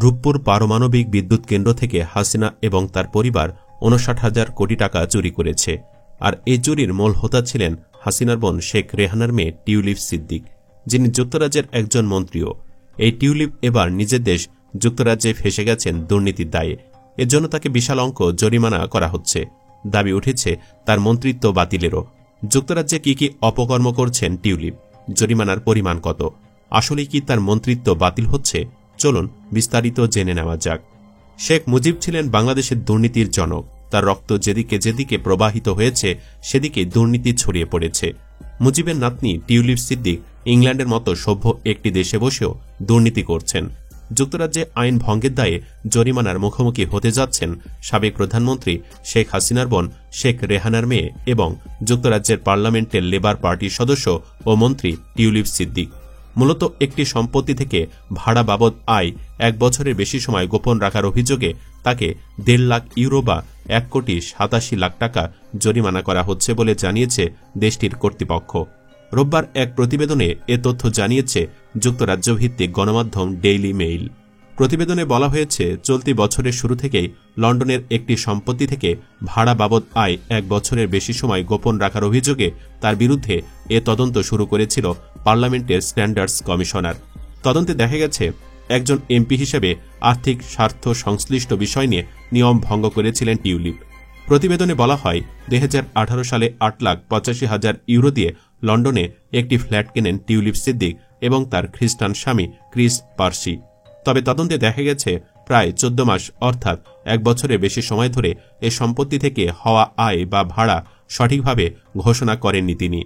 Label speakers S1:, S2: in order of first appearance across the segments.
S1: রূপপুর পারমাণবিক বিদ্যুৎ কেন্দ্র থেকে হাসিনা এবং তার পরিবার ৫৯,০০০ কোটি টাকা চুরি করেছে। আর এই চুরির মূল হোতা ছিলেন হাসিনার বোন শেখ রেহানার মেয়ে টিউলিপ সিদ্দিক, যিনি যুক্তরাজ্যের একজন মন্ত্রীও। এই টিউলিপ এবার নিজের দেশ যুক্তরাজ্যে ফেঁসে গেছেন দুর্নীতির দায়ে। এর জন্য তাকে বিশাল অঙ্ক জরিমানা করা হচ্ছে। দাবি উঠেছে তার মন্ত্রিত্ব বাতিলেরও। যুক্তরাজ্যে কি অপকর্ম করছেন টিউলিপ, জরিমানার পরিমাণ কত, আসলে কি তার মন্ত্রিত্ব বাতিল হচ্ছে? চলুন বিস্তারিত জেনে নেওয়া যাক। শেখ মুজিব ছিলেন বাংলাদেশের দুর্নীতির জনক। তার রক্ত যেদিকে যেদিকে প্রবাহিত হয়েছে সেদিকে দুর্নীতি ছড়িয়ে পড়েছে। মুজিবের নাতনি টিউলিপ সিদ্দিক ইংল্যান্ডের মতো সভ্য একটি দেশে বসেও দুর্নীতি করছেন। যুক্তরাজ্যে আইন ভঙ্গের দায়ে জরিমানার মুখোমুখি হতে যাচ্ছেন সাবেক প্রধানমন্ত্রী শেখ হাসিনার বোন শেখ রেহানার মেয়ে এবং যুক্তরাজ্যের পার্লামেন্টের লেবার পার্টির সদস্য ও মন্ত্রী টিউলিপ সিদ্দিক। মূলত একটি সম্পত্তি থেকে ভাড়া বাবদ আয় ১ বছরের বেশি সময় গোপন রাখার অভিযোগে তাকে ১.৫ লাখ ইউরো বা ১,৮৭,০০,০০০ টাকা জরিমানা করা হচ্ছে বলে জানিয়েছে দেশটির কর্তৃপক্ষ। রোববার এক প্রতিবেদনে এ তথ্য জানিয়েছে যুক্তরাজ্যভিত্তিক গণমাধ্যম ডেইলি মেইল। প্রতিবেদনে বলা হয়েছে, চলতি বছরের শুরু থেকেই লন্ডনের একটি সম্পত্তি থেকে ভাড়া বাবদ আয় ১ বছরের বেশি সময় গোপন রাখার অভিযোগে তার বিরুদ্ধে এ তদন্ত শুরু করেছিল পার্লামেন্টের স্ট্যান্ডার্ডস কমিশনার। তদন্তে দেখা গেছে একজন এমপি হিসেবে আর্থিক স্বার্থ সংশ্লিষ্ট বিষয় নিয়ে নিয়ম ভঙ্গ করেছিলেন টিউলিপ। প্রতিবেদনে বলা হয়, ২০১৮ সালে ৮,৮৫,০০০ ইউরো দিয়ে লন্ডনে একটি ফ্ল্যাট কেনেন টিউলিপ সিদ্দিক এবং তার খ্রিস্টান স্বামী ক্রিস পার্সি। তবে তদন্তে দেখা গেছে প্রায় ১৪ মাস অর্থাৎ ১ বছরের বেশি সময় ধরে এ সম্পত্তি থেকে হওয়া আয় বা ভাড়া সঠিকভাবে ঘোষণা করেননি তিনি।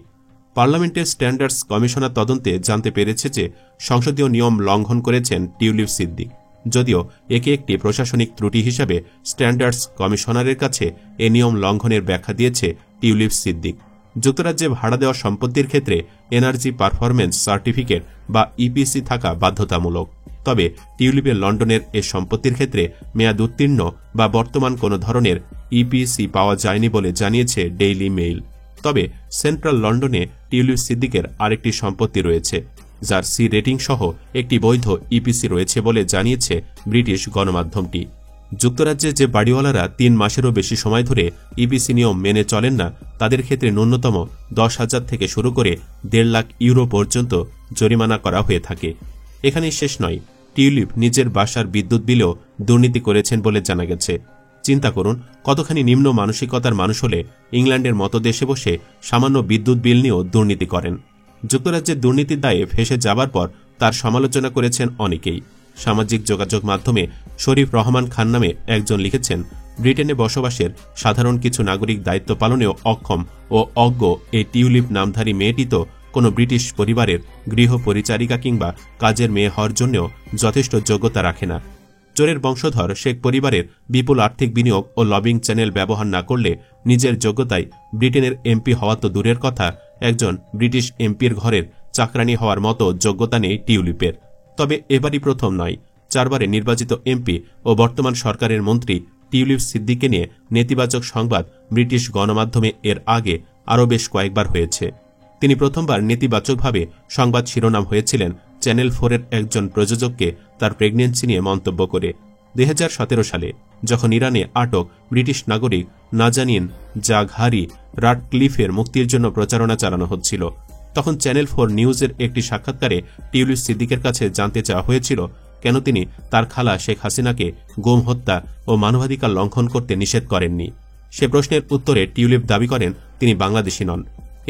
S1: পার্লামেন্টের স্ট্যান্ডার্ডস কমিশনার তদন্তে জানতে পেরেছে যে সংসদীয় নিয়ম লঙ্ঘন করেছেন টিউলিপ সিদ্দিক। যদিও একে একটি প্রশাসনিক ত্রুটি হিসেবে স্ট্যান্ডার্ডস কমিশনারের কাছে এ নিয়ম লঙ্ঘনের ব্যাখ্যা দিয়েছে টিউলিপ সিদ্দিক। যুক্তরাজ্যে ভাড়া দেওয়া সম্পত্তির ক্ষেত্রে এনার্জি পারফরমেন্স সার্টিফিকেট বা ইপিসি থাকা বাধ্যতামূলক। তবে টিউলিপের লন্ডনের এ সম্পত্তির ক্ষেত্রে মেয়াদ উত্তীর্ণ বা বর্তমান কোনো ধরনের ইপিসি পাওয়া যায়নি বলে জানিয়েছে ডেইলি মেইল। তবে সেন্ট্রাল লন্ডনে টিউলিপ সিদ্দিকের আরেকটি সম্পত্তি রয়েছে, যার সি রেটিং সহ একটি বৈধ ইপিসি রয়েছে বলে জানিয়েছে ব্রিটিশ গণমাধ্যমটি। যুক্তরাজ্যে যে বাড়িওয়ালারা ৩ মাসেরও বেশি সময় ধরে ইপিসি নিয়ম মেনে চলেন না, তাদের ক্ষেত্রে ন্যূনতম ১০,০০০ থেকে শুরু করে ১.৫ লাখ ইউরো পর্যন্ত জরিমানা করা হয়ে থাকে। এখানেই শেষ নয়, টিউলিপ নিজের বাসার বিদ্যুৎ বিলেও দুর্নীতি করেছেন বলে জানা গেছে। চিন্তা করুন, কতখানি নিম্ন মানসিকতার মানুষ হলে ইংল্যান্ডের মতো দেশে বসে সামান্য বিদ্যুৎ বিল নিয়েও দুর্নীতি করেন। যুক্তরাজ্যের দুর্নীতির দায়ে ফেঁসে যাবার পর তার সমালোচনা করেছেন অনেকেই। সামাজিক যোগাযোগ মাধ্যমে শরীফ রহমান খান নামে একজন লিখেছেন, ব্রিটেনে বসবাসের সাধারণ কিছু নাগরিক দায়িত্ব পালনেও অক্ষম ও অজ্ঞ এই টিউলিপ নামধারী মেয়েটি তো কোনো ব্রিটিশ পরিবারের গৃহ পরিচারিকা কিংবা কাজের মেয়ে হওয়ার জন্যও যথেষ্ট যোগ্যতা রাখে না। চোরের বংশধর শেখ পরিবারের বিপুল আর্থিক বিনিয়োগ ও লবিং চ্যানেল ব্যবহার না করলে নিজের যোগ্যতায় ব্রিটেনের এমপি হওয়া তো দূরের কথা, একজন ব্রিটিশ এমপির ঘরের চাকরানি হওয়ার মতো যোগ্যতা নেই টিউলিপের। তবে এবারই প্রথম নয়, 4 বারে নির্বাচিত এমপি ও বর্তমান সরকারের মন্ত্রী টিউলিপ সিদ্দিককে নিয়ে নেতিবাচক সংবাদ ব্রিটিশ গণমাধ্যমে এর আগে আরও বেশ কয়েকবার হয়েছে। তিনি প্রথমবার নেতিবাচকভাবে সংবাদ শিরোনাম হয়েছিলেন চ্যানেল 4-এর একজন প্রযোজককে তার প্রেগন্যান্সি নিয়ে মন্তব্য করে। ২০১৭ সালে যখন ইরানে আটক ব্রিটিশ নাগরিক নাজানিন জাঘারি রাটক্লিফের মুক্তির জন্য প্রচারণা চালানো হচ্ছিল, তখন চ্যানেল 4 নিউজের একটি সাক্ষাৎকারে টিউলিপ সিদ্দিকের কাছে জানতে চাওয়া হয়েছিল কেন তিনি তার খালা শেখ হাসিনাকে গুম হত্যা ও মানবাধিকার লঙ্ঘন করতে নিষেধ করেননি। সে প্রশ্নের উত্তরে টিউলিপ দাবি করেন তিনি বাংলাদেশি নন।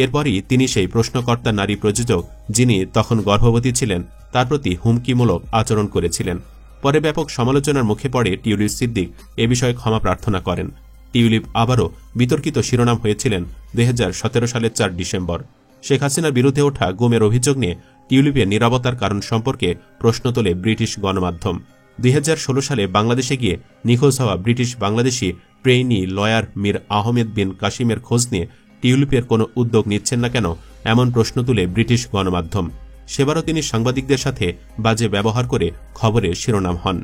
S1: এরপরই তিনি সেই প্রশ্নকর্তা নারী প্রযোজক, যিনি তখন গর্ভবতী ছিলেন, তার প্রতি হুমকিমূলক আচরণ করেছিলেন। পরে ব্যাপক সমালোচনার মুখে পড়ে টিউলিপ সিদ্দিক এ বিষয়ে ক্ষমা প্রার্থনা করেন। টিউলিপ আবারও বিতর্কিত শিরোনাম হয়েছিলেন ২০১৭ সালের ৪ ডিসেম্বর। শেখ হাসিনার বিরুদ্ধে ওঠা গুমের অভিযোগ নিয়ে টিউলিপের নীরবতার কারণ সম্পর্কে প্রশ্ন তোলে ব্রিটিশ গণমাধ্যম। ২০১৬ সালে বাংলাদেশে গিয়ে নিখোঁজ হওয়া British Bangladeshi trainee lawyer Mir Ahmed Bin কাসিমের খোঁজ নিয়ে টিউলিপের কোনো উদ্যোগ নিচ্ছেন না কেন, এমন প্রশ্ন তুলে ব্রিটিশ গণমাধ্যম। সেবারও তিনি সাংবাদিকদের সাথে বাজে ব্যবহার করে খবরের শিরোনাম হন।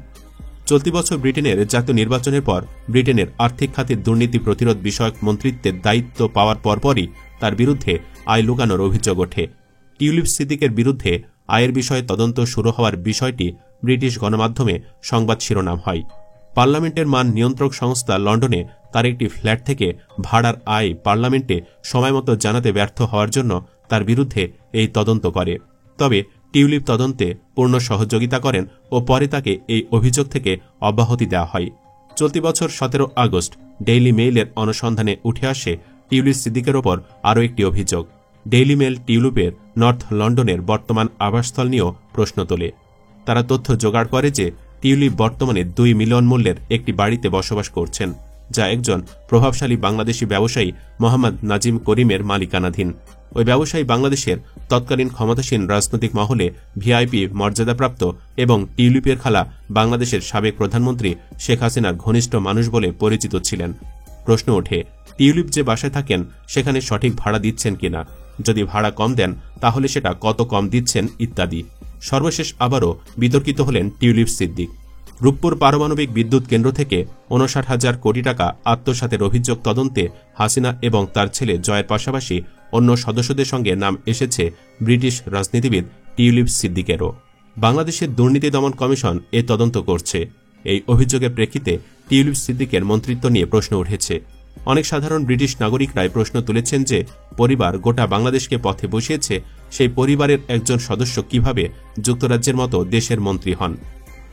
S1: চলতি বছর ব্রিটেনের জাতীয় নির্বাচনের পর ব্রিটেনের আর্থিক খাতের দুর্নীতি প্রতিরোধ বিষয়ক মন্ত্রিত্বের দায়িত্ব পাওয়ার পরপরই তার বিরুদ্ধে আয় লুকানোর অভিযোগ ওঠে। টিউলিপ সিদ্দিকের বিরুদ্ধে আয়ের বিষয়ে তদন্ত শুরু হওয়ার বিষয়টি ব্রিটিশ গণমাধ্যমে সংবাদ শিরোনাম হয়। পার্লামেন্টের মান নিয়ন্ত্রক সংস্থা লন্ডনে তার একটি ফ্ল্যাট থেকে ভাড়ার আয় পার্লামেন্টে সময়মতো জানাতে ব্যর্থ হওয়ার জন্য তার বিরুদ্ধে এই তদন্ত করে। তবে টিউলিপ তদন্তে পূর্ণ সহযোগিতা করেন ও পরে তাকে এই অভিযোগ থেকে অব্যাহতি দেওয়া হয়। চলতি বছর 17 আগস্ট ডেইলি মেইলের অনুসন্ধানে উঠে আসে টিউলিপ সিদ্দিকের ওপর আরও একটি অভিযোগ। ডেইলি মেইল টিউলিপের নর্থ লন্ডনের বর্তমান আবাসস্থল নিয়েও প্রশ্ন তোলে। তারা তথ্য জোগাড় করে যে টিউলিপ বর্তমানে 2 মিলিয়ন মূল্যের একটি বাড়িতে বসবাস করছেন, যা একজন প্রভাবশালী বাংলাদেশি ব্যবসায়ী মোহাম্মদ নাজিম করিমের মালিকানাধীন। ওই ব্যবসায়ী বাংলাদেশের তৎকালীন ক্ষমতাসীন রাজনৈতিক মহলে ভিআইপি মর্যাদাপ্রাপ্ত এবং টিউলিপের খালা বাংলাদেশের সাবেক প্রধানমন্ত্রী শেখ হাসিনার ঘনিষ্ঠ মানুষ বলে পরিচিত ছিলেন। প্রশ্ন ওঠে, টিউলিপ যে বাসায় থাকেন সেখানে সঠিক ভাড়া দিচ্ছেন কিনা, যদি ভাড়া কম দেন তাহলে সেটা কত কম দিচ্ছেন ইত্যাদি। সর্বশেষ আবারও বিতর্কিত হলেন টিউলিপ সিদ্দিক। রূপপুর পারমাণবিক বিদ্যুৎ কেন্দ্র থেকে 59,000 কোটি টাকা আত্মসাতের অভিযোগ তদন্তে হাসিনা এবং তার ছেলে জয়ের পাশাপাশি অন্য সদস্যদের সঙ্গে নাম এসেছে ব্রিটিশ রাজনীতিবিদ টিউলিপ সিদ্দিকেরও। বাংলাদেশের দুর্নীতি দমন কমিশন এ তদন্ত করছে। এই অভিযোগের প্রেক্ষিতে টিউলিপ সিদ্দিকের মন্ত্রিত্ব নিয়ে প্রশ্ন উঠেছে। অনেক সাধারণ ব্রিটিশ নাগরিকরাই প্রশ্ন তুলেছেন যে পরিবার গোটা বাংলাদেশকে পথে বসিয়েছে, সেই পরিবারের একজন সদস্য কিভাবে যুক্তরাজ্যের মতো দেশের মন্ত্রী হন।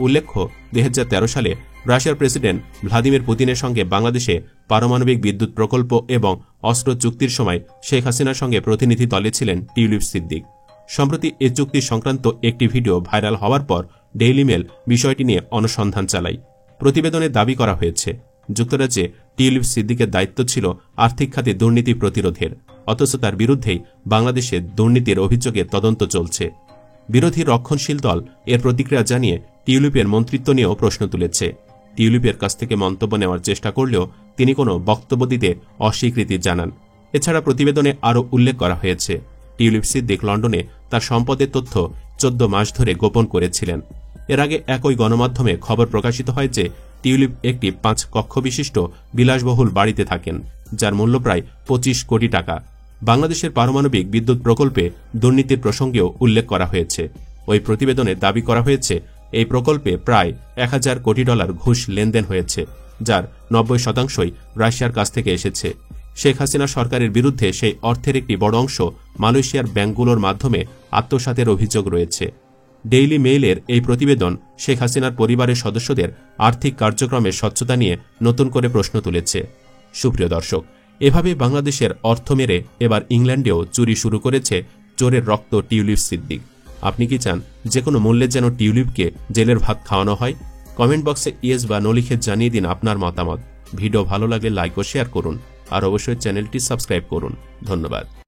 S1: উল্লেখ্য, 2013 সালে রাশিয়ার প্রেসিডেন্ট ভ্লাদিমির পুতিনের সঙ্গে বাংলাদেশে পারমাণবিক বিদ্যুৎ প্রকল্প এবং অস্ত্র চুক্তির সময় শেখ হাসিনার সঙ্গে প্রতিনিধি দলে ছিলেন টিউলিপ সিদ্দিক। সম্প্রতি এ চুক্তি সংক্রান্ত একটি ভিডিও ভাইরাল হওয়ার পর ডেইলি মেল বিষয়টি নিয়ে অনুসন্ধান চালায়। প্রতিবেদনে দাবি করা হয়েছে, যুক্তরাজ্যে টিউলিপ সিদ্দিকের দায়িত্ব ছিল আর্থিক খাতে দুর্নীতি প্রতিরোধের, অথচ তার বিরুদ্ধেই বাংলাদেশে দুর্নীতির অভিযোগে তদন্ত চলছে। বিরোধী রক্ষণশীল দল এর প্রতিক্রিয়া জানিয়ে টিউলিপের মন্ত্রিত্ব নিয়েও প্রশ্ন তুলেছে। টিউলিপের কাছ থেকে মন্তব্য নেওয়ার চেষ্টা করলেও তিনি কোনো বক্তব্য দিতে অস্বীকৃতি জানান। এছাড়া প্রতিবেদনে আরও উল্লেখ করা হয়েছে, টিউলিপ সিদ্দিক লন্ডনে তার সম্পদের তথ্য 14 মাস ধরে গোপন করেছিলেন। এর আগে একই গণমাধ্যমে খবর প্রকাশিত হয় যে টিউলিপ একটি 5 কক্ষ বিশিষ্ট বিলাসবহুল বাড়িতে থাকেন, যার মূল্য প্রায় 25 কোটি টাকা। বাংলাদেশের পারমাণবিক বিদ্যুৎ প্রকল্পে দুর্নীতির প্রসঙ্গেও উল্লেখ করা হয়েছে। ওই প্রতিবেদনে দাবি করা হয়েছে এই প্রকল্পে প্রায় $1000 কোটি ঘুষ লেনদেন হয়েছে, যার 90% রাশিয়ার কাছ থেকে এসেছে। শেখ হাসিনা সরকারের বিরুদ্ধে সেই অর্থের একটি বড় অংশ মালয়েশিয়ার ব্যাংকগুলোর মাধ্যমে আত্মসাতের অভিযোগ রয়েছে। ডেইলি মেইলের এই প্রতিবেদন শেখ হাসিনার পরিবারের সদস্যদের আর্থিক কার্যক্রমের স্বচ্ছতা নিয়ে নতুন করে প্রশ্ন তুলেছে। সুপ্রিয় দর্শক, এভাবে বাংলাদেশের অর্থ মেরে এবার ইংল্যান্ডেও চুরি শুরু করেছে চোরের রক্ত টিউলিপ সিদ্দিক। আপনি কি চান যে কোনো মূল্যে যেন টিউলিপকে জেলের ভাত খাওয়ানো হয়? কমেন্ট বক্সে ইয়েস বা নো লিখে জানিয়ে দিন আপনার মতামত। ভিডিও ভালো লাগলে লাইক ও শেয়ার করুন, আর অবশ্যই চ্যানেলটি সাবস্ক্রাইব করুন। ধন্যবাদ।